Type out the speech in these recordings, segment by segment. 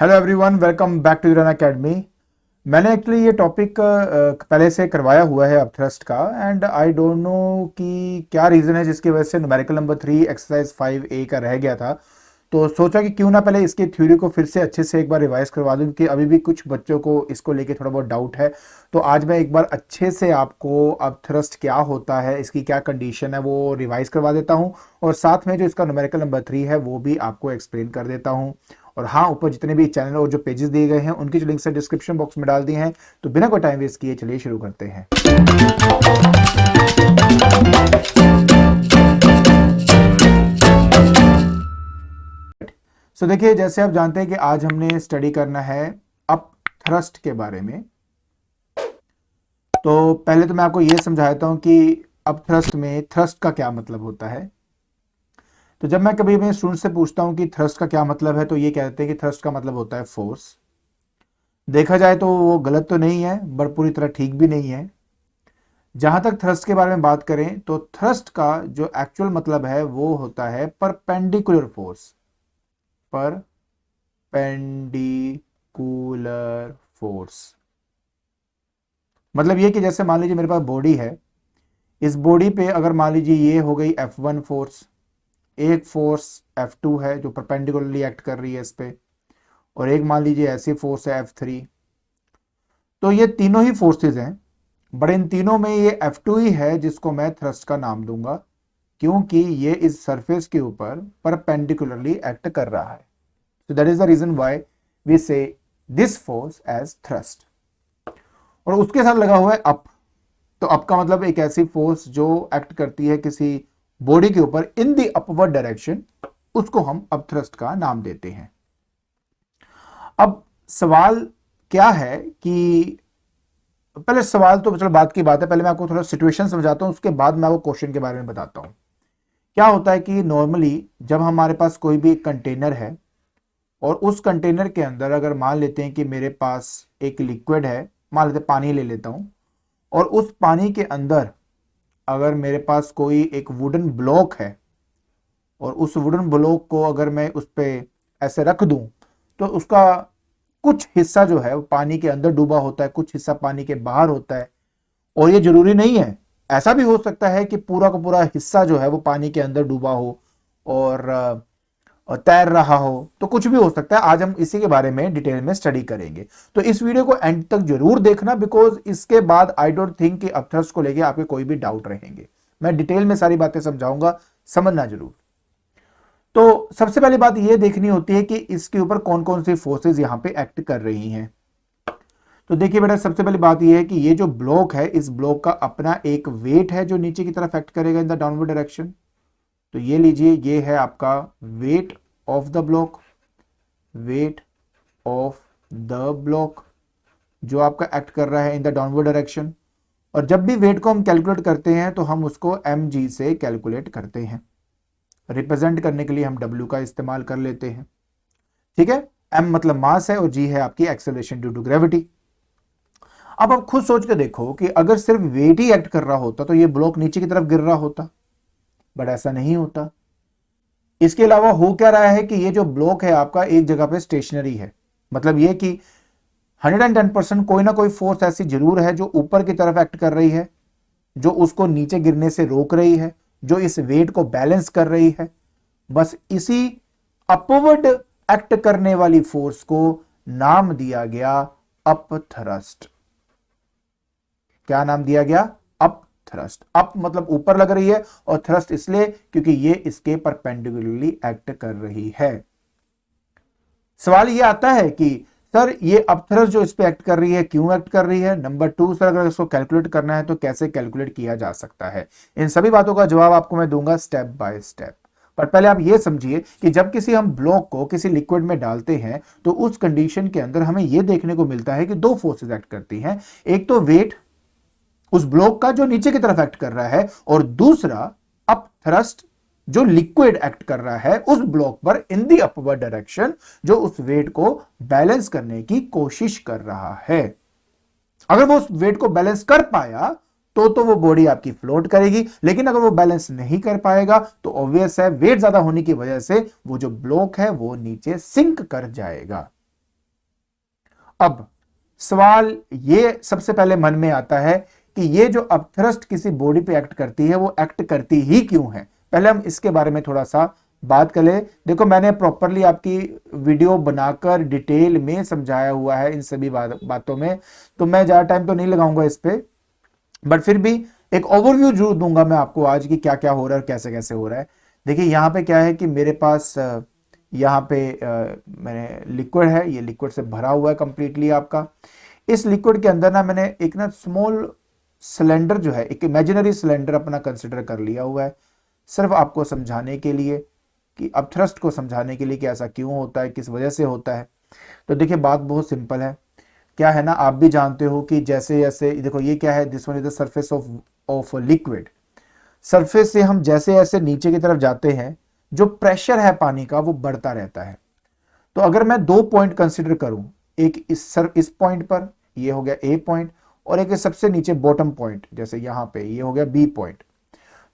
Hello everyone, welcome back to run academy. मैंने actually ये topic पहले से करवाया हुआ है अब थ्रस्ट का, एंड आई डोंट नो कि क्या रीज़न है जिसकी वजह से न्यूमेरिकल नंबर 3 एक्सरसाइज 5A का रह गया था। तो सोचा कि क्यों ना पहले इसकी थ्योरी को फिर से अच्छे से एक बार रिवाइज करवा दूं, क्योंकि अभी भी कुछ बच्चों को इसको लेके थोड़ा बहुत डाउट है। तो आज मैं एक बार अच्छे से आपको अब थ्रस्ट क्या होता है, इसकी क्या कंडीशन है, वो रिवाइज करवा देता हूँ। और साथ में जो इसका न्यूमेरिकल नंबर 3 है वो भी आपको एक्सप्लेन कर देता हूँ। और हाँ, ऊपर जितने भी चैनल और जो पेजेस दिए गए हैं उनकी जो लिंक्स है डिस्क्रिप्शन बॉक्स में डाल दिए हैं। तो बिना कोई टाइम वेस्ट किए चलिए शुरू करते हैं। सो देखिए, जैसे आप जानते हैं कि आज हमने स्टडी करना है अप थ्रस्ट के बारे में। तो पहले तो मैं आपको ये समझाता हूं कि अप थ्रस्ट में थ्रस्ट का क्या मतलब होता है। तो जब मैं कभी अपने स्टूडेंट से पूछता हूं कि थ्रस्ट का क्या मतलब है, तो ये कहते हैं कि थ्रस्ट का मतलब होता है फोर्स। देखा जाए तो वो गलत तो नहीं है, बट पूरी तरह ठीक भी नहीं है। जहां तक थ्रस्ट के बारे में बात करें तो थ्रस्ट का जो एक्चुअल मतलब है वो होता है परपेंडिकुलर फोर्स। परपेंडिकुलर फोर्स मतलब ये कि जैसे मान लीजिए मेरे पास बॉडी है, इस बॉडी पे अगर मान लीजिए ये हो गई F1 फोर्स, एक फोर्स F2 है जो परपेंडिकुलरली एक्ट कर रही है इस पे, और एक मान लीजिए ऐसी फोर्स है F3। तो ये तीनों ही फोर्सेस हैं, बट इन तीनों में ये F2 ही है जिसको मैं थ्रस्ट का नाम दूंगा, क्योंकि ये इस सरफेस के ऊपर परपेंडिकुलरली एक्ट कर रहा है। So that is the reason why we say this force as thrust। और उसके साथ लगा हुआ है अप। तो अप का मतलब एक ऐसी फोर्स जो एक्ट करती है किसी बॉडी के ऊपर इन दी अपवर्ड डायरेक्शन, उसको हम अप थ्रस्ट का नाम देते हैं। अब सवाल क्या है कि पहले सवाल तो चलो बात की बात है, पहले मैं आपको थोड़ा सिचुएशन समझाता हूं, उसके बाद मैं आपको क्वेश्चन के बारे में बताता हूं। क्या होता है कि नॉर्मली जब हमारे पास कोई भी कंटेनर है और उस कंटेनर के अंदर अगर मान लेते हैं कि मेरे पास एक लिक्विड है, मान लेते पानी ले लेता हूं, और उस पानी के अंदर अगर मेरे पास कोई एक वुडन ब्लॉक है और उस वुडन ब्लॉक को अगर मैं उस पर ऐसे रख दूं, तो उसका कुछ हिस्सा जो है वो पानी के अंदर डूबा होता है, कुछ हिस्सा पानी के बाहर होता है। और ये जरूरी नहीं है, ऐसा भी हो सकता है कि पूरा का पूरा हिस्सा जो है वो पानी के अंदर डूबा हो और तैर रहा हो, तो कुछ भी हो सकता है। आज हम इसी के बारे में डिटेल में स्टडी करेंगे, तो इस वीडियो को एंड तक जरूर देखना, बिकॉज इसके बाद आई डोंट थिंक कि अब थ्रस्ट को लेके आपके कोई भी डाउट रहेंगे। मैं डिटेल में सारी बातें समझाऊंगा, समझना जरूर। तो सबसे पहली बात यह देखनी होती है कि इसके ऊपर कौन कौन सी फोर्सेस यहां पे एक्ट कर रही हैं। तो देखिए बेटा, सबसे पहली बात यह है कि ये जो ब्लॉक है, इस ब्लॉक का अपना एक वेट है जो नीचे की तरफ एक्ट करेगा इन द डाउनवर्ड डायरेक्शन। तो ये लीजिए, ये है आपका weight of the block, weight of the block जो आपका एक्ट कर रहा है इन द डाउनवर्ड डायरेक्शन। और जब भी वेट को हम कैलकुलेट करते हैं तो हम उसको mg से कैलकुलेट करते हैं। रिप्रेजेंट करने के लिए हम w का इस्तेमाल कर लेते हैं। ठीक है, m मतलब मास है और g है आपकी एक्सेलरेशन ड्यू टू ग्रेविटी। अब आप खुद सोच के देखो कि अगर सिर्फ वेट ही एक्ट कर रहा होता तो ये ब्लॉक नीचे की तरफ गिर रहा होता, बट ऐसा नहीं होता। इसके अलावा हो क्या रहा है कि ये जो ब्लॉक है आपका एक जगह पे स्टेशनरी है, मतलब ये कि 110% कोई ना कोई फोर्स ऐसी जरूर है जो ऊपर की तरफ एक्ट कर रही है, जो उसको नीचे गिरने से रोक रही है, जो इस वेट को बैलेंस कर रही है। बस इसी अपवर्ड एक्ट करने वाली फोर्स को नाम दिया गया अप थ्रस्ट। क्या नाम दिया गया? Up thrust. अप मतलब ऊपर लग रही है, और थ्रस्ट इसलिए क्योंकि ये इसके परपेंडिकुलरली एक्ट कर रही है। सवाल ये आता है कि सर ये अप थ्रस्ट जो इस पे एक्ट कर रही है क्यों एक्ट कर रही है। नंबर 2, सर अगर इसको कैलकुलेट करना है तो कैसे कैलकुलेट किया जा सकता है। इन सभी बातों का जवाब आपको मैं दूंगा स्टेप बाय स्टेप। पर पहले आप ये समझिए कि जब किसी हम ब्लॉक को किसी लिक्विड में डालते हैं तो उस कंडीशन के अंदर हमें यह देखने को मिलता है कि दो फोर्सेस एक्ट करती हैं। एक तो वेट उस ब्लॉक का जो नीचे की तरफ एक्ट कर रहा है, और दूसरा अप थ्रस्ट जो लिक्विड एक्ट कर रहा है उस ब्लॉक पर इन दी अपवर्ड डायरेक्शन, जो उस वेट को बैलेंस करने की कोशिश कर रहा है। अगर वो उस वेट को बैलेंस कर पाया तो वो बॉडी आपकी फ्लोट करेगी, लेकिन अगर वो बैलेंस नहीं कर पाएगा तो ऑब्वियस है वेट ज्यादा होने की वजह से वो जो ब्लॉक है वो नीचे सिंक कर जाएगा। अब सवाल ये सबसे पहले मन में आता है कि ये जो अपथ्रस्ट किसी बॉडी पे एक्ट करती है वो एक्ट करती ही क्यों है। पहले हम इसके बारे में थोड़ा सा बात कर ले। देखो मैंने प्रॉपरली आपकी वीडियो बनाकर डिटेल में समझाया हुआ है इन सभी बातों में, तो मैं ज्यादा टाइम तो नहीं लगाऊंगा इस पे, बट फिर भी एक ओवरव्यू जरूर दूंगा मैं आपको आज की क्या क्या हो रहा है और कैसे कैसे हो रहा है। देखिए यहाँ पे क्या है कि मेरे पास यहाँ पे मैंने लिक्विड है, ये लिक्विड से भरा हुआ है कंप्लीटली आपका। इस लिक्विड के अंदर ना मैंने एक ना स्मॉल सिलेंडर जो है, एक इमेजिनरी सिलेंडर अपना कंसिडर कर लिया हुआ है, सिर्फ आपको समझाने के लिए, कि अपथ्रस्ट को समझाने के लिए कि ऐसा क्यों होता है, किस वजह से होता है। तो देखिए बात बहुत सिंपल है, क्या है ना, आप भी जानते हो कि जैसे जैसे देखो ये क्या है, this one is the surface of liquid. Surface से हम जैसे जैसे नीचे की तरफ जाते हैं, जो प्रेशर है पानी का वो बढ़ता रहता है। तो अगर मैं दो पॉइंट कंसिडर करूं, एक इस पॉइंट पर, ये हो गया ए पॉइंट, और एक सबसे नीचे बॉटम पॉइंट जैसे यहां पे ये हो गया बी पॉइंट।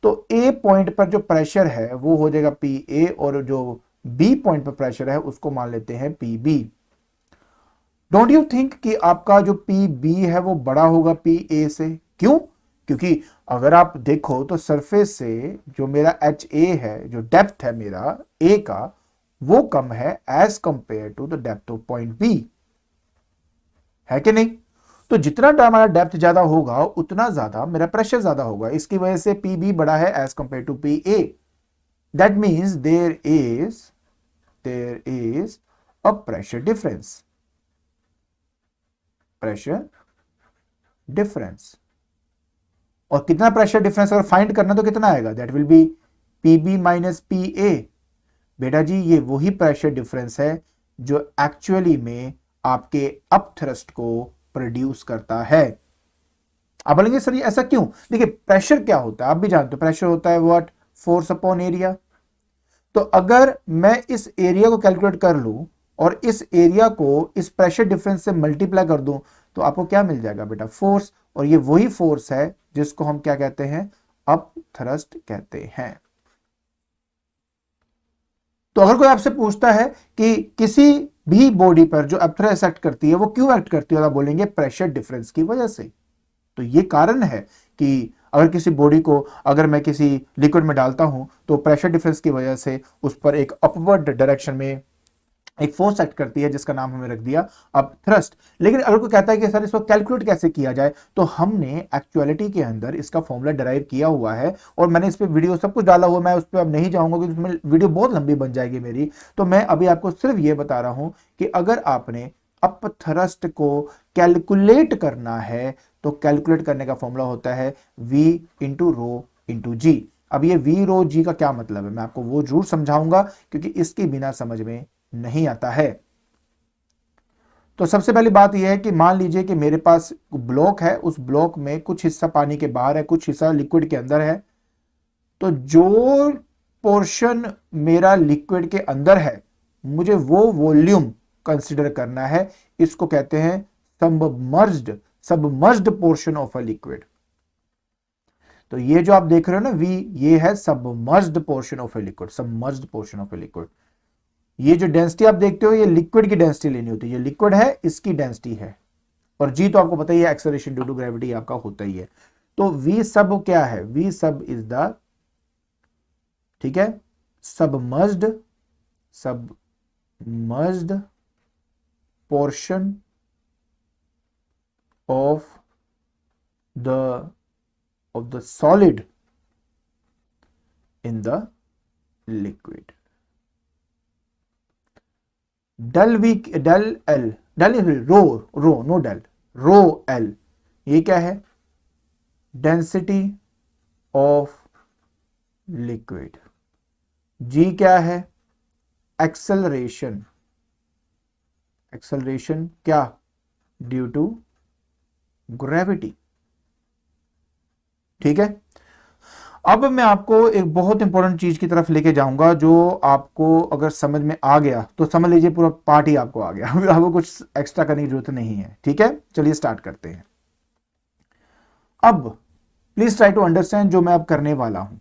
तो ए पॉइंट पर जो प्रेशर है वो हो जाएगा पी ए, और जो बी पॉइंट पर प्रेशर है उसको मान लेते हैं P B. Don't you think कि आपका जो पी बी है वो बड़ा होगा पी ए से? क्यों? क्योंकि अगर आप देखो तो सरफेस से जो मेरा एच ए है, जो डेप्थ है मेरा ए का, वो कम है as compare to the depth of point B, है कि नहीं? तो जितना हमारा डेप्थ ज्यादा होगा उतना ज्यादा मेरा प्रेशर ज्यादा होगा, इसकी वजह से पी बी बड़ा है as compare to P A. That means there is a pressure difference, pressure difference. और कितना प्रेशर डिफरेंस अगर फाइंड करना तो कितना आएगा, that will be P B minus P A. बेटा जी ये वही प्रेशर डिफरेंस है जो एक्चुअली में आपके अपथ्रस्ट को प्रोड्यूस करता है। आप बोलेंगे सर ये ऐसा क्यों? देखिए प्रेशर क्या होता है आप भी जानते हो, प्रेशर होता है व्हाट, फोर्स अपॉन एरिया। तो अगर मैं इस एरिया को कैलकुलेट कर लूं और इस एरिया को इस प्रेशर डिफरेंस से मल्टीप्लाई कर दूं, तो आपको क्या मिल जाएगा बेटा, फोर्स। और ये वही फोर्स है जिसको हम क्या कहते हैं, अपथ्रस्ट कहते हैं। तो अगर कोई आपसे पूछता है कि किसी भी बॉडी पर जो अपथ्रस्ट एक्ट करती है वो क्यों एक्ट करती है, तो आप बोलेंगे प्रेशर डिफरेंस की वजह से। तो ये कारण है कि अगर किसी बॉडी को अगर मैं किसी लिक्विड में डालता हूं तो प्रेशर डिफरेंस की वजह से उस पर एक अपवर्ड डायरेक्शन में एक फोर्स एक्ट करती है जिसका नाम हमें रख दिया अपथ्रस्ट। लेकिन अगर कोई कहता है कि सर इसको कैलकुलेट कैसे किया जाए, तो हमने एक्चुअलिटी के अंदर इसका फॉर्मूला डराइव किया हुआ है और मैंने इस पे वीडियो सब कुछ डाला हुआ है, मैं उस पर अब नहीं जाऊंगा क्योंकि उसमें वीडियो बहुत लंबी बन जाएगी मेरी। तो मैं अभी आपको सिर्फ ये बता रहा हूं कि अगर आपने अपथ्रस्ट को कैलकुलेट करना है तो कैलकुलेट करने का फॉर्मूला होता है V इंटू रो इंटू जी। अब ये V रो जी का क्या मतलब है मैं आपको वो जरूर समझाऊंगा, क्योंकि इसके बिना समझ में नहीं आता है। तो सबसे पहली बात यह है कि मान लीजिए कि मेरे पास ब्लॉक है, उस ब्लॉक में कुछ हिस्सा पानी के बाहर है, कुछ हिस्सा लिक्विड के अंदर है। तो जो पोर्शन मेरा लिक्विड के अंदर है मुझे वो वॉल्यूम कंसीडर करना है, इसको कहते हैं submerged portion of a liquid. तो ये जो आप देख रहे हो ना V, ये है submerged portion of a liquid, submerged portion of a liquid. ये जो डेंसिटी आप देखते हो ये लिक्विड की डेंसिटी लेनी होती है, ये लिक्विड है इसकी डेंसिटी है, और जी तो आपको पता ही है एक्सेलरेशन ड्यू टू ग्रेविटी आपका होता ही है। तो V सब क्या है, V सब इज द, ठीक है, submerged portion of the solid in the liquid. Del L, rho, no del, rho L, ये क्या है, डेंसिटी ऑफ लिक्विड। जी क्या है, एक्सेलरेशन, क्या, ड्यू टू ग्रेविटी। ठीक है, अब मैं आपको एक बहुत इंपॉर्टेंट चीज की तरफ लेके जाऊंगा जो आपको अगर समझ में आ गया तो समझ लीजिए पूरा पार्ट ही आपको आ गया आपको कुछ एक्स्ट्रा करने की जरूरत नहीं है। ठीक है, चलिए स्टार्ट करते हैं। अब प्लीज ट्राई टू अंडरस्टैंड जो मैं अब करने वाला हूं।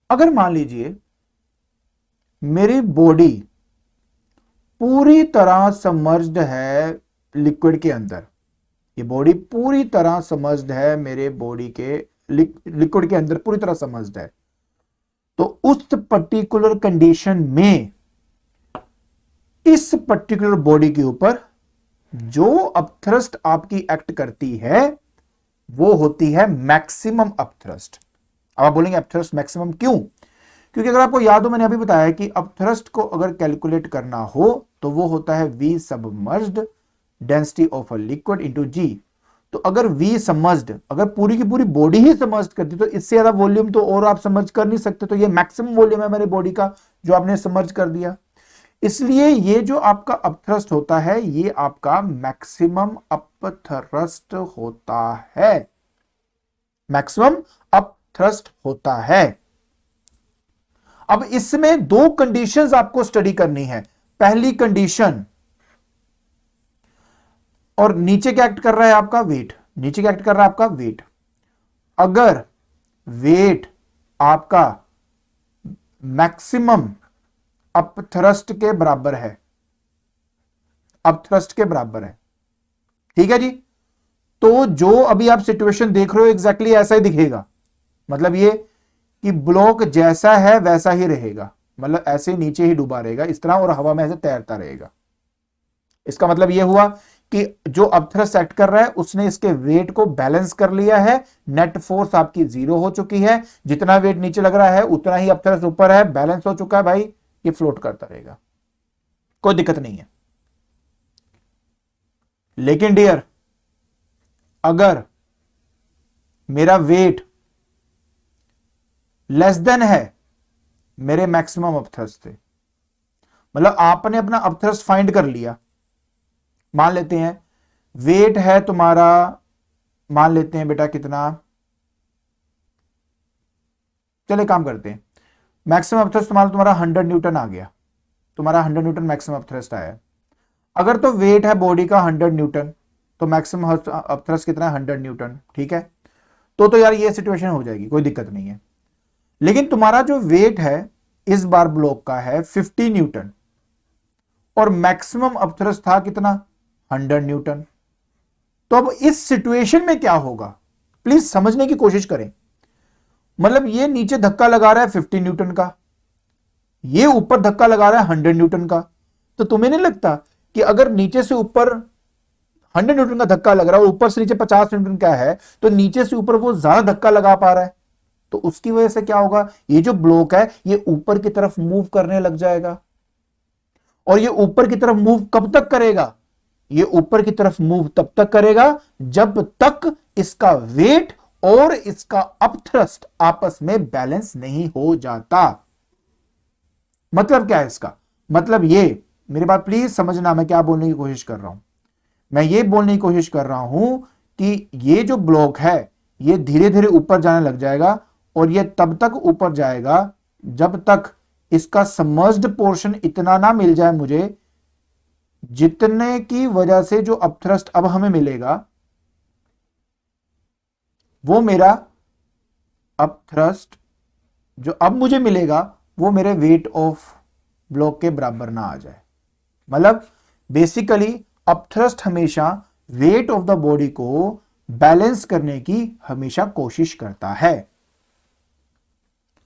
अगर मान लीजिए मेरी बॉडी पूरी तरह सबमर्ज्ड है लिक्विड के अंदर, ये बॉडी पूरी तरह सबमर्ज्ड है, मेरे बॉडी के लिक्विड के अंदर पूरी तरह सबमर्ज्ड है, तो उस पर्टिकुलर कंडीशन में इस पर्टिकुलर बॉडी के ऊपर जो अपथ्रस्ट आपकी एक्ट करती है वो होती है मैक्सिमम अपथ्रस्ट। अब आप बोलेंगे अपथ्रस्ट मैक्सिमम क्यों? क्योंकि अगर आपको याद हो, मैंने अभी बताया कि अपथ्रस्ट को अगर कैलकुलेट करना हो तो वो होता है V submerged density of a liquid into G। तो अगर V सबमर्ज्ड, अगर पूरी की पूरी बॉडी ही सबमर्ज्ड करती तो इससे ज्यादा वॉल्यूम तो और आप समर्ज कर नहीं सकते, तो ये मैक्सिमम वॉल्यूम है मेरी बॉडी का जो आपने सबमर्ज कर दिया। इसलिए ये जो आपका अपथ्रस्ट होता है ये आपका मैक्सिमम अपथ्रस्ट होता है, मैक्सिमम अपथ्रस्ट होता है। अब इसमें दो कंडीशंस आपको स्टडी करनी है। पहली कंडीशन, और नीचे क्या एक्ट कर रहा है आपका वेट, नीचे क्या एक्ट कर रहा है आपका वेट। अगर वेट आपका मैक्सिमम अपथ्रस्ट के बराबर है, अपथ्रस्ट के बराबर है, ठीक है जी, तो जो अभी आप सिचुएशन देख रहे हो एग्जैक्टली ऐसा ही दिखेगा। मतलब ये कि ब्लॉक जैसा है वैसा ही रहेगा, मतलब ऐसे नीचे ही डूबा रहेगा इस तरह और हवा में ऐसे तैरता रहेगा। इसका मतलब यह हुआ कि जो अपथ्रस्ट एक्ट कर रहा है उसने इसके वेट को बैलेंस कर लिया है, नेट फोर्स आपकी 0 हो चुकी है, जितना वेट नीचे लग रहा है उतना ही अपथ्रस्ट ऊपर है, बैलेंस हो चुका है भाई, ये फ्लोट करता रहेगा, कोई दिक्कत नहीं है। लेकिन डियर, अगर मेरा वेट लेस देन है मेरे मैक्सिमम अपथ्रस्ट से, मतलब आपने अपना अपथ्रस्ट फाइंड कर लिया, मान लेते हैं वेट है तुम्हारा, मान लेते हैं बेटा कितना, चले काम करते हैं, मैक्सिमम अपथ्रस्ट तुम्हारा 100 न्यूटन आ गया, तुम्हारा 100 न्यूटन मैक्सिमम अपथ्रस्ट आया। अगर तो वेट है बॉडी का 100 न्यूटन तो मैक्सिमम अपथ्रस्ट कितना है 100 न्यूटन, ठीक है, तो यार ये सिचुएशन हो जाएगी, कोई दिक्कत नहीं है। लेकिन तुम्हारा जो वेट है इस बार ब्लॉक का है 50 न्यूटन और मैक्सिमम अपथ्रस्ट था कितना 100 न्यूटन। तो अब इस सिचुएशन में क्या होगा, प्लीज समझने की कोशिश करें। मतलब ये नीचे धक्का लगा रहा है 50 न्यूटन का, ये ऊपर धक्का लगा रहा है 100 न्यूटन का, तो तुम्हें नहीं लगता कि अगर नीचे से ऊपर 100 न्यूटन का धक्का लग रहा है और ऊपर से नीचे 50 न्यूटन का है तो नीचे से ऊपर वो ज्यादा धक्का लगा पा रहा है, तो उसकी वजह से क्या होगा, ये जो ब्लॉक है ये ऊपर की तरफ मूव करने लग जाएगा। और ये ऊपर की तरफ मूव कब तक करेगा, ये ऊपर की तरफ मूव तब तक करेगा जब तक इसका वेट और इसका अपथ्रस्ट आपस में बैलेंस नहीं हो जाता। मतलब क्या है इसका, मतलब ये, मेरी बात प्लीज समझना, मैं क्या बोलने की कोशिश कर रहा हूं, मैं ये बोलने की कोशिश कर रहा हूं कि ये जो ब्लॉक है ये धीरे धीरे ऊपर जाने लग जाएगा और ये तब तक ऊपर जाएगा जब तक इसका सबमर्ज्ड पोर्शन इतना ना मिल जाए मुझे, जितने की वजह से जो अपथ्रस्ट अब हमें मिलेगा वो मेरा अपथ्रस्ट जो अब मुझे मिलेगा वो मेरे वेट ऑफ ब्लॉक के बराबर ना आ जाए। मतलब बेसिकली अपथ्रस्ट हमेशा वेट ऑफ द बॉडी को बैलेंस करने की हमेशा कोशिश करता है,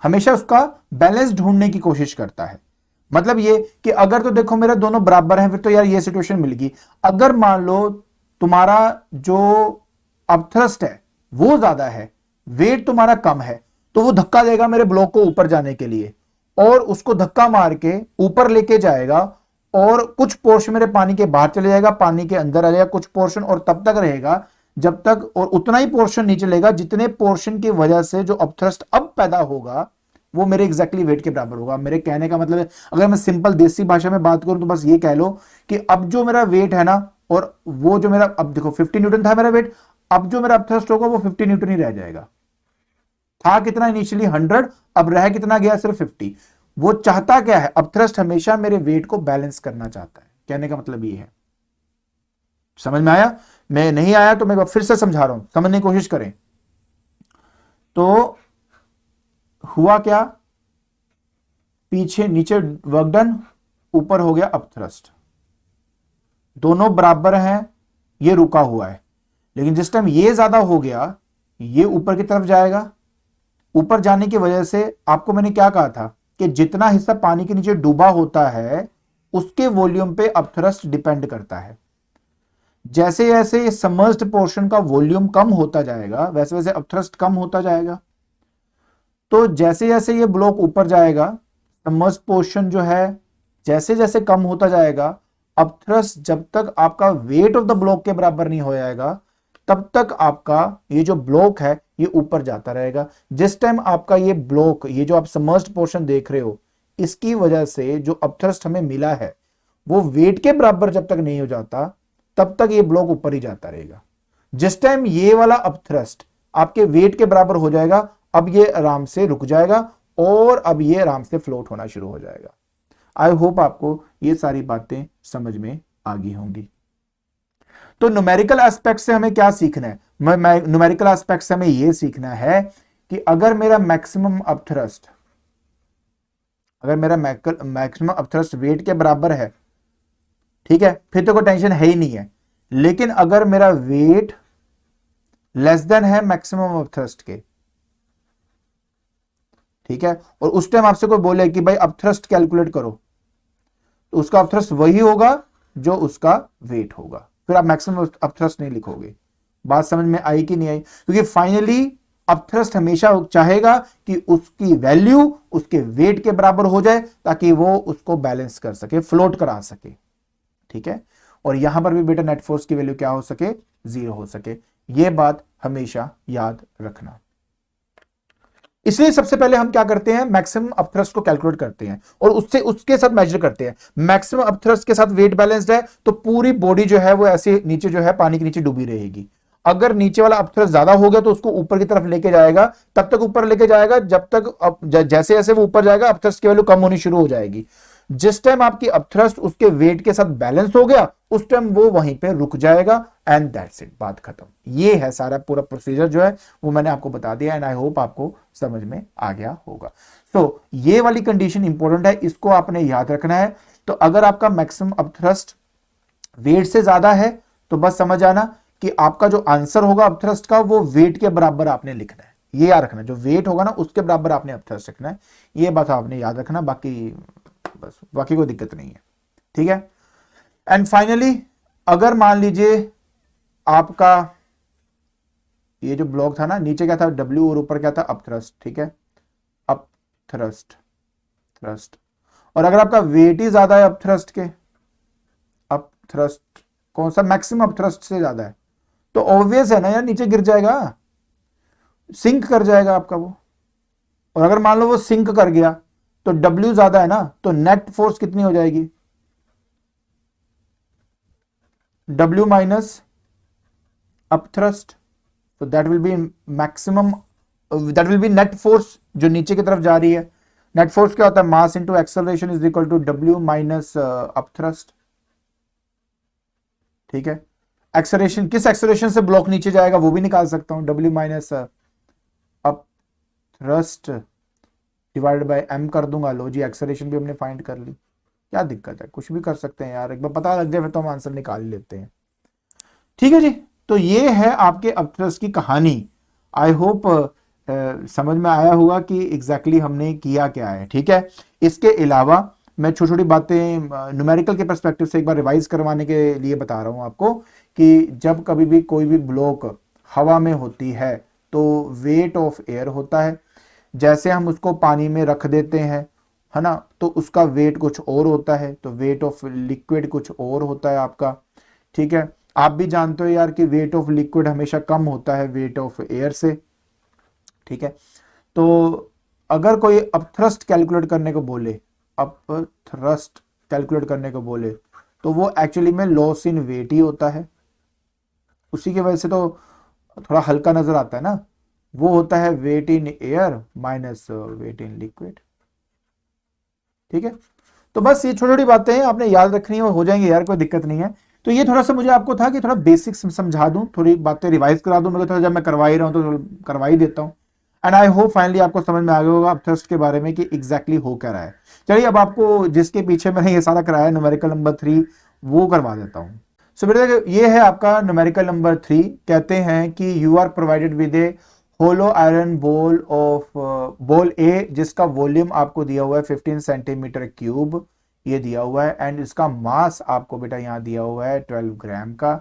हमेशा उसका बैलेंस ढूंढने की कोशिश करता है। मतलब ये कि अगर तो देखो मेरे दोनों बराबर हैं फिर तो यार ये सिचुएशन मिल गई। अगर मान लो तुम्हारा जो अपथ्रस्ट है वो ज्यादा है, वेट तुम्हारा कम है, तो वो धक्का देगा मेरे ब्लॉक को ऊपर जाने के लिए और उसको धक्का मार के ऊपर लेके जाएगा और कुछ पोर्शन मेरे पानी के बाहर चले जाएगा, पानी के अंदर आ जाएगा कुछ पोर्शन, और तब तक रहेगा जब तक, और उतना ही पोर्शन नीचे लेगा जितने पोर्शन की वजह से जो अपथ्रस्ट अब पैदा होगा वो मेरे एग्जैक्टली वेट के बराबर होगा। मेरे कहने का मतलब है, अगर मैं सिंपल देसी भाषा में बात करूं तो बस ये कह लो कि अब जो मेरा वेट है ना, और वो जो मेरा, अब देखो 50 न्यूटन था मेरा वेट, अब जो मेरा अपथ्रस्ट होगा वो 50 न्यूटन ही रह जाएगा। था कितना इनिशियली 100, अब रह कितना गया, सिर्फ 50। वो चाहता क्या है, अपथ्रस्ट हमेशा मेरे वेट को बैलेंस करना चाहता है, कहने का मतलब ये है। समझ में आया? मैं नहीं आया तो मैं फिर से समझा रहा हूं, समझने की कोशिश करें। तो हुआ क्या पीछे नीचे वर्क डन, ऊपर हो गया अपथ्रस्ट, दोनों बराबर हैं, ये रुका हुआ है। लेकिन जिस टाइम ये ज्यादा हो गया, ये ऊपर की तरफ जाएगा। ऊपर जाने की वजह से आपको मैंने क्या कहा था कि जितना हिस्सा पानी के नीचे डूबा होता है उसके वॉल्यूम पे अपथ्रस्ट डिपेंड करता है। जैसे जैसे ये सबमर्ज्ड पोर्शन का वॉल्यूम कम होता जाएगा वैसे वैसे अपथ्रस्ट कम होता जाएगा। तो जैसे जैसे ये ब्लॉक ऊपर जाएगा, सबमर्ज्ड पोर्शन जो है जैसे जैसे कम होता जाएगा, अपथ्रस्ट जब तक आपका वेट ऑफ द ब्लॉक के बराबर नहीं हो जाएगा तब तक आपका ये जो ब्लॉक है ये ऊपर जाता रहेगा। जिस टाइम आपका ये ब्लॉक, ये जो आप सबमर्ज्ड पोर्शन देख रहे हो, इसकी वजह से जो अपथ्रस्ट हमें मिला है वो वेट के बराबर जब तक नहीं हो जाता तब तक ये ब्लॉक ऊपर ही जाता रहेगा। जिस टाइम ये वाला अपथ्रस्ट आपके वेट के बराबर हो जाएगा, अब ये आराम से रुक जाएगा और अब ये आराम से फ्लोट होना शुरू हो जाएगा। आई होप आपको ये सारी बातें समझ में आ गई होंगी। तो न्यूमेरिकल एस्पेक्ट से हमें क्या सीखना है? न्यूमेरिकल एस्पेक्ट से हमें यह सीखना है कि अगर मेरा मैक्सिमम अपथ्रस्ट वेट के बराबर है, ठीक है, फिर तो कोई टेंशन है ही नहीं है। लेकिन अगर मेरा वेट लेस देन है मैक्सिमम अपथ्रस्ट के, ठीक है, और उस टाइम आपसे कोई बोले कि भाई अपथ्रस्ट कैलकुलेट करो, तो उसका अपथ्रस्ट वही होगा जो उसका वेट होगा, फिर आप मैक्सिमम अपथ्रस्ट नहीं लिखोगे। बात समझ में आई कि नहीं आई? क्योंकि फाइनली अपथ्रस्ट हमेशा चाहेगा कि उसकी वैल्यू उसके वेट के बराबर हो जाए ताकि वो उसको बैलेंस कर सके, फ्लोट करा सके, ठीक है। और यहां पर भी बेटा नेट फोर्स की वैल्यू क्या हो सके? 0 हो सके। यह बात हमेशा याद रखना। इसलिए सबसे पहले हम क्या करते हैं, मैक्सिमम अपथ्रस्ट को कैलकुलेट करते हैं और उसके साथ मेजर करते हैं। मैक्सिमम अपथ्रस्ट के साथ वेट बैलेंस्ड है तो पूरी बॉडी जो है वो ऐसे नीचे जो है पानी के नीचे डूबी रहेगी। अगर नीचे वाला अपथ्रस्ट ज्यादा हो गया तो उसको ऊपर की तरफ लेके जाएगा, तब तक ऊपर लेके जाएगा जब तक जैसे जैसे वो ऊपर जाएगा अपथ्रस्ट की वैल्यू कम होनी शुरू हो जाएगी। जिस टाइम आपकी अपथ्रस्ट उसके वेट के साथ बैलेंस हो गया उस टाइम वो वहीं पे रुक जाएगा एंड दैट्स इट, बात खत्म। ये है सारा पूरा प्रोसीजर जो है वो मैंने आपको बता दिया एंड आई होप आपको समझ में आ गया होगा। तो ये वाली कंडीशन इंपॉर्टेंट है, इसको आपने याद रखना है। तो अगर आपका मैक्सिमम अपथ्रस्ट वेट से ज्यादा है तो बस समझ आना कि आपका जो आंसर होगा अपथ्रस्ट का वो वेट के बराबर आपने लिखना है। ये याद रखना, जो वेट होगा ना उसके बराबर आपने अपथ्रस्ट रखना है। ये बात आपने याद रखना, बाकी कोई दिक्कत नहीं है, ठीक है। एंड फाइनली अगर मान लीजिए आपका ये जो ब्लॉक था ना, नीचे क्या था W और ऊपर क्या था अपथ्रस्ट, ठीक है, अपथ्रस्ट थ्रस्ट, और अगर आपका वेट ही ज्यादा है अपथ्रस्ट के, अपथ्रस्ट कौन सा मैक्सिमम अपथ्रस्ट से ज्यादा है, तो ऑब्वियस है ना यार नीचे गिर जाएगा, सिंक कर जाएगा आपका वो। और अगर मान लो वो सिंक कर गया तो W ज्यादा है ना, तो नेट फोर्स कितनी हो जाएगी? W माइनस अपथ्रस्ट, तो that will B maximum, that will B net force जो नीचे की तरफ जा रही है। नेट फोर्स क्या होता है? Mass into acceleration is equal to W minus upthrust, ठीक है। एक्सेलरेशन, किस एक्सेलरेशन से ब्लॉक नीचे जाएगा वो भी निकाल सकता हूं, W minus upthrust divided by m कर दूंगा। लो जी, एक्सेलरेशन भी हमने फाइंड कर ली, क्या दिक्कत है, कुछ भी कर सकते हैं यार, एक बार पता लग जाए फिर तो हम आंसर निकाल लेते हैं, ठीक है जी। तो ये है आपके अपथ्रस्ट की कहानी। आई होप समझ में आया होगा कि एग्जैक्टली हमने किया क्या है, ठीक है। इसके अलावा मैं छोटी छोटी बातें न्यूमेरिकल के पर्सपेक्टिव से एक बार रिवाइज करवाने के लिए बता रहा हूं आपको कि जब कभी भी कोई भी ब्लॉक हवा में होती है तो वेट ऑफ एयर होता है, जैसे हम उसको पानी में रख देते हैं, है ना, तो उसका वेट कुछ और होता है, तो वेट ऑफ लिक्विड कुछ और होता है आपका, ठीक है। आप भी जानते हो यार कि वेट ऑफ लिक्विड हमेशा कम होता है वेट ऑफ एयर से, ठीक है। तो अगर कोई अपथ्रस्ट कैलकुलेट करने को बोले, अपथ्रस्ट कैलकुलेट करने को बोले तो वो एक्चुअली में लॉस इन वेट ही होता है, उसी की वजह से तो थोड़ा हल्का नजर आता है ना, वो होता है weight in air minus weight in liquid, ठीक है। तो बस ये छोटी छोटी बातें हैं आपने याद रखनी है और हो जाएंगे यार, कोई दिक्कत नहीं है। तो ये थोड़ा सा मुझे आपको था कि थोड़ा बेसिक्स समझा दूं, थोड़ी बातें रिवाइज करा दूं, मैं जब मैं करवा ही रहा हूं तो करवा ही देता हूं। एंड आई होप फाइनली आपको समझ में आ गया होगा अपथ्रस्ट के बारे में कि एग्जैक्टली हो क्या रहा है। चलिए अब आपको जिसके पीछे मैंने ये सारा कराया न्यूमेरिकल नंबर 3 वो करवा देता हूँ। सो बेटा ये है आपका न्यूमेरिकल नंबर 3। कहते हैं कि you are provided with a hollow iron ball of ball A जिसका वॉल्यूम आपको दिया हुआ है 15 सेंटीमीटर क्यूब, ये दिया हुआ है, एंड इसका मास आपको बेटा यहाँ दिया हुआ है 12 ग्राम का।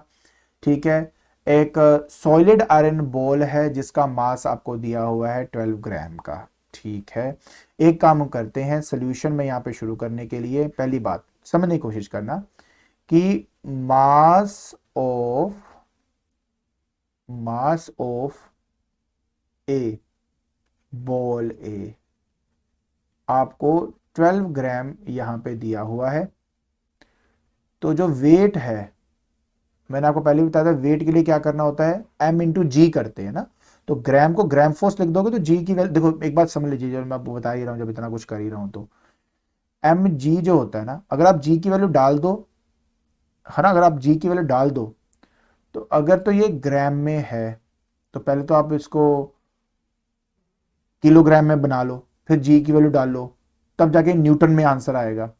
ठीक है। एक सॉलिड आयरन बॉल है जिसका मास आपको दिया हुआ है 12 ग्राम का। ठीक है। एक काम हम करते हैं सॉल्यूशन में यहाँ पे शुरू करने के लिए पहली बात समझने की कोशिश करना कि मास ऑफ ए बॉल ए आपको 12 ग्राम यहां पे दिया हुआ है। तो जो वेट है मैंने आपको पहले भी बताया था वेट के लिए क्या करना होता है m इंटू जी करते हैं ना। तो ग्राम को ग्राम फोर्स लिख दोगे तो जी की वैल्यू देखो एक बात समझ लीजिए, जब मैं आपको बता ही रहा हूं जब इतना कुछ कर ही रहा हूं तो एम जी जो होता है ना, अगर आप जी की वैल्यू डाल दो है ना, अगर आप जी की वैल्यू डाल दो तो अगर तो ये ग्राम में है तो पहले तो आप इसको किलोग्राम में बना लो, फिर जी की वैल्यू डाल लो, तब जाके न्यूटन में आंसर आएगा।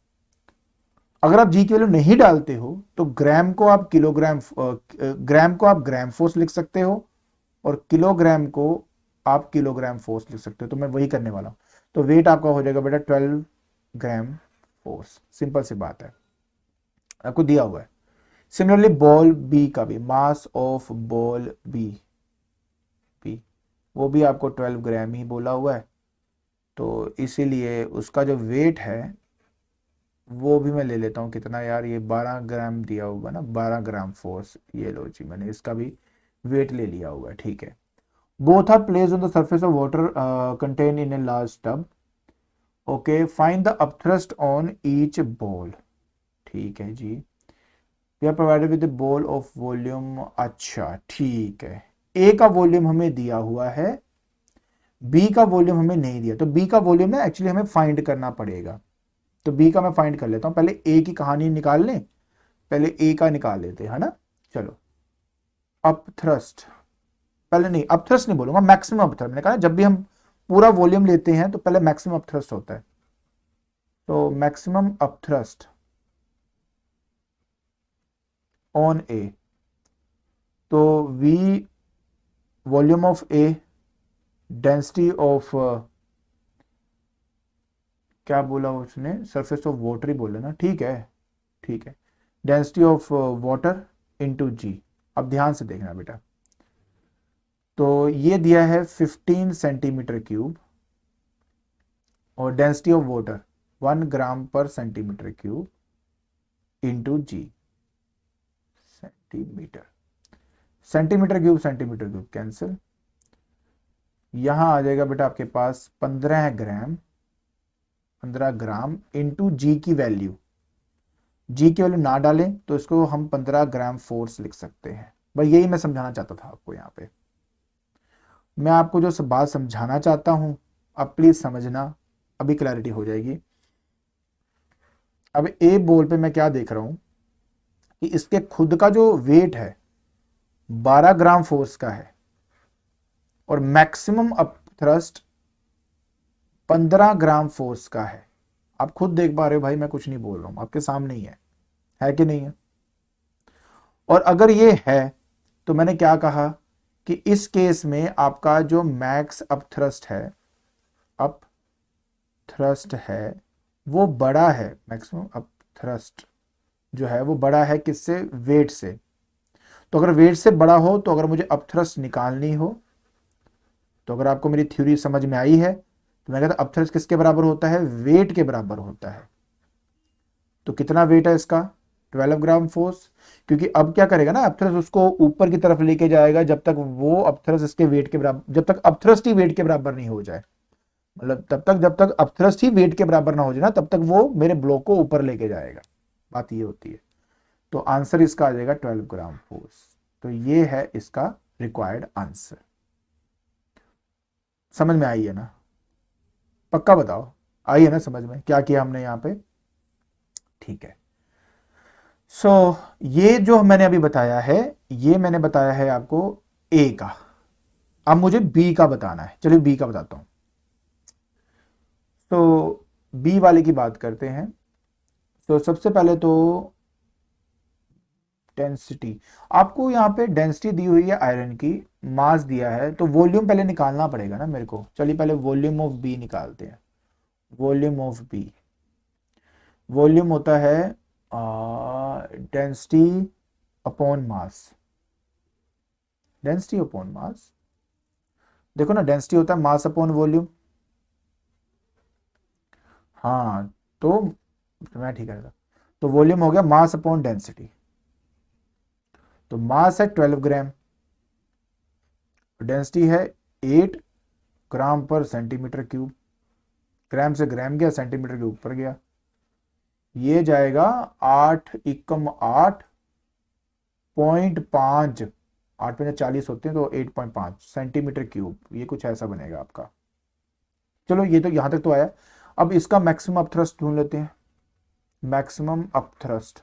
अगर आप जी की वैल्यू नहीं डालते हो तो ग्राम को आप ग्राम को आप ग्राम फोर्स लिख सकते हो और किलोग्राम को आप किलोग्राम फोर्स लिख सकते हो। तो मैं वही करने वाला हूं। तो वेट आपका हो जाएगा बेटा 12 ग्राम फोर्स, सिंपल सी बात है, आपको दिया हुआ है। सिमिलरली बॉल बी का भी मास ऑफ बॉल बी वो भी आपको 12 ग्राम ही बोला हुआ है। तो इसीलिए उसका जो वेट है वो भी मैं ले लेता हूँ कितना यार, ये 12 ग्राम दिया होगा ना, 12 ग्राम फोर्स, ये लो जी मैंने इसका भी वेट ले लिया हुआ है। ठीक है। Both are placed on the surface of water contain in a large tub. Okay find the upthrust on each ball. ठीक है जी। We are provided with ball of volume, अच्छा ठीक है। ए का वॉल्यूम हमें दिया हुआ है, बी का वॉल्यूम हमें नहीं दिया, तो बी का वॉल्यूम ना एक्चुअली हमें फाइंड करना पड़ेगा। तो बी का मैं फाइंड कर लेता हूं, पहले ए की कहानी निकाल लें, पहले ए का निकाल लेते हैं, है ना। चलो अपथ्रस्ट, पहले नहीं अपथ्रस्ट नहीं बोलूंगा, मैक्सिमम अपथ्रस्ट। मैंने कहा जब भी हम पूरा वॉल्यूम लेते हैं तो पहले मैक्सिमम अपथ्रस्ट होता है। तो मैक्सिमम अपथ्रस्ट ऑन ए, तो V volume of A, density of क्या बोला उसने, सरफेस ऑफ वाटर ही बोला ना, ठीक है ठीक है, डेंसिटी ऑफ वाटर इनटू जी। अब ध्यान से देखना बेटा, तो ये दिया है 15 सेंटीमीटर क्यूब और डेंसिटी ऑफ वाटर 1 ग्राम पर सेंटीमीटर क्यूब इंटू जी। सेंटीमीटर सेंटीमीटर क्यूब कैंसिल, यहां आ जाएगा बेटा आपके पास 15 ग्राम इंटू जी की वैल्यू। जी की वैल्यू ना डालें तो इसको हम 15 ग्राम फोर्स लिख सकते हैं। भाई यही मैं समझाना चाहता था आपको, यहाँ पे मैं आपको जो बात समझाना चाहता हूं अब प्लीज समझना, अभी क्लैरिटी हो जाएगी। अब ए बॉल पे मैं क्या देख रहा हूं कि इसके खुद का जो वेट है 12 ग्राम फोर्स का है और maximum up thrust 15 gram force का है। आप खुद देख पा रहे हो भाई, मैं कुछ नहीं बोल रहा हूं, आपके सामने ही है कि नहीं है। और अगर ये है तो मैंने क्या कहा कि इस केस में आपका जो मैक्स अप थ्रस्ट है वो बड़ा है, मैक्सिमम अप थ्रस्ट जो है वो बड़ा है किससे, वेट से। तो अगर वेट से बड़ा हो तो अगर मुझे अप थ्रस्ट निकालनी हो तो अगर आपको मेरी थ्योरी समझ में आई है तो मैं कहता अप थ्रस्ट किसके बराबर होता है, वेट के बराबर होता है। तो कितना वेट है इसका, 12 ग्राम फोर्स। क्योंकि अब क्या करेगा ना अपथ्रस्ट उसको ऊपर की तरफ लेके जाएगा जब तक वो अपथ्रस्ट इसके वेट के बराबर, जब तक अपथ्रस्ट ही वेट के बराबर नहीं हो जाए, मतलब तब तक जब तक अपथ्रस्ट ही वेट के बराबर ना हो जाए ना तब तक वो मेरे ब्लॉक को ऊपर लेके जाएगा। बात ये होती है। तो आंसर इसका आ जाएगा 12 ग्राम फोर्स। तो ये है इसका रिक्वायर्ड आंसर। समझ में आई है ना, पक्का बताओ आई है ना समझ में क्या किया हमने यहाँ पे। ठीक है। सो ये जो मैंने अभी बताया है ये मैंने बताया है आपको ए का, अब मुझे बी का बताना है, चलिए बी का बताता हूं। तो बी वाले की बात करते हैं। तो सबसे पहले तो डेंसिटी, आपको यहाँ पे डेंसिटी दी हुई है आयरन की, मास दिया है, तो वॉल्यूम पहले निकालना पड़ेगा ना मेरे को। चलिए पहले वॉल्यूम ऑफ बी निकालते हैं। वॉल्यूम ऑफ बी, वॉल्यूम होता है density upon mass. Density upon mass, देखो ना, डेंसिटी होता है मास अपॉन वॉल्यूम। हाँ, तो मैं ठीक है, तो वॉल्यूम हो गया मास अपॉन डेंसिटी। तो मास है 12 ग्राम, डेंसिटी है 8 ग्राम पर सेंटीमीटर क्यूब। ग्राम से ग्राम गया, सेंटीमीटर के ऊपर गया, ये जाएगा 8 × 8.5, 8×40 होते हैं, तो 8.5 सेंटीमीटर क्यूब, ये कुछ ऐसा बनेगा आपका। चलो ये तो यहां तक तो आया। अब इसका मैक्सिमम अप थ्रस्ट ढूंढ लेते हैं। मैक्सिमम अप थ्रस्ट,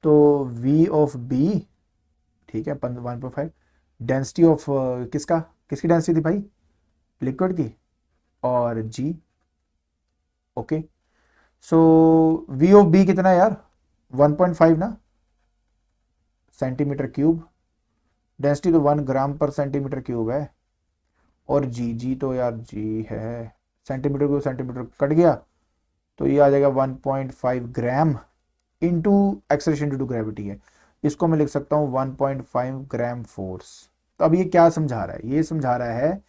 तो V ऑफ B, ठीक है, 1.5। डेंसिटी ऑफ किसका, किसकी डेंसिटी थी भाई, लिक्विड की, और G। Okay, so V of B कितना है यार, 1.5 ना, सेंटीमीटर क्यूब। डेंसिटी तो 1 ग्राम पर सेंटीमीटर क्यूब है। और जी तो यार जी है, सेंटीमीटर को सेंटीमीटर कट गया, तो ये आ जाएगा 1.5 gram into acceleration due to gravity है। इसको मैं लिख सकता हूँ 1.5 ग्राम फोर्स। तो अब ये क्या समझा रहा है, ये समझा रहा है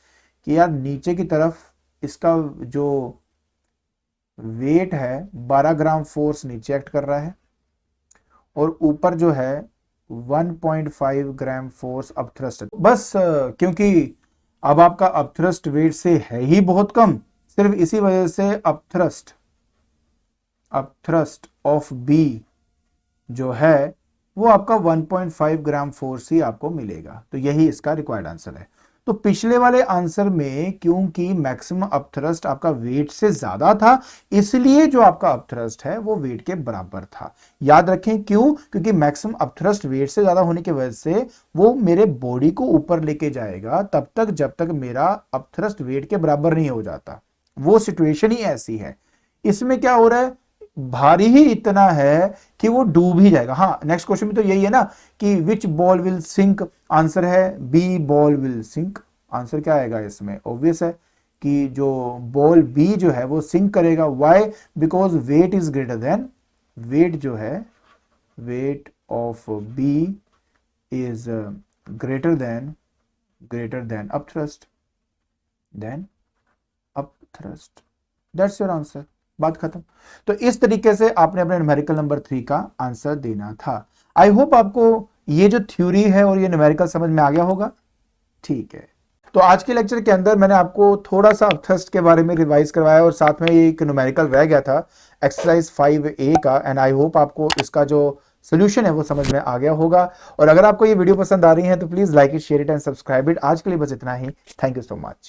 कि यार नीचे की तरफ इसका जो वेट है 12 ग्राम फोर्स नीचे एक्ट कर रहा है, और ऊपर जो है 1.5 ग्राम फोर्स अपथ्रस्ट। बस क्योंकि अब आपका अपथ्रस्ट वेट से है ही बहुत कम, सिर्फ इसी वजह से अपथ्रस्ट ऑफ बी जो है वो आपका 1.5 ग्राम फोर्स ही आपको मिलेगा। तो यही इसका रिक्वायर्ड आंसर है। तो पिछले वाले आंसर में क्योंकि मैक्सिमम अपथ्रस्ट आपका वेट से ज्यादा था, इसलिए जो आपका अपथ्रस्ट है वो वेट के बराबर था। याद रखें क्यों, क्योंकि मैक्सिमम अपथ्रस्ट वेट से ज्यादा होने की वजह से वो मेरे बॉडी को ऊपर लेके जाएगा तब तक जब तक मेरा अपथ्रस्ट वेट के बराबर नहीं हो जाता। वो सिचुएशन ही ऐसी है। इसमें क्या हो रहा है, भारी ही इतना है कि वो डूब ही जाएगा। हाँ, नेक्स्ट क्वेश्चन में तो यही है ना कि which ball will sink, answer है B ball will sink. Answer क्या आएगा इसमें, ऑब्वियस है कि जो बॉल बी जो है वो सिंक करेगा। Why, because weight is greater than, weight जो है, weight of B is greater than upthrust, that's your answer, बात खत्म। तो इस तरीके से आपने अपने न्यूमेरिकल नंबर 3 का आंसर देना था। आई होप आपको ये जो थ्योरी है और ये न्यूमेरिकल समझ में आ गया होगा। ठीक है, तो आज के लेक्चर के अंदर मैंने आपको थोड़ा सा अपथ्रस्ट के बारे में रिवाइज करवाया और साथ में एक न्यूमेरिकल रह गया था एक्सरसाइज 5A का। एंड आई होप आपको इसका जो सोल्यूशन है वो समझ में आ गया होगा। और अगर आपको ये वीडियो पसंद आ रही है तो please like it, share it and subscribe it. आज के लिए बस इतना ही। Thank you so much.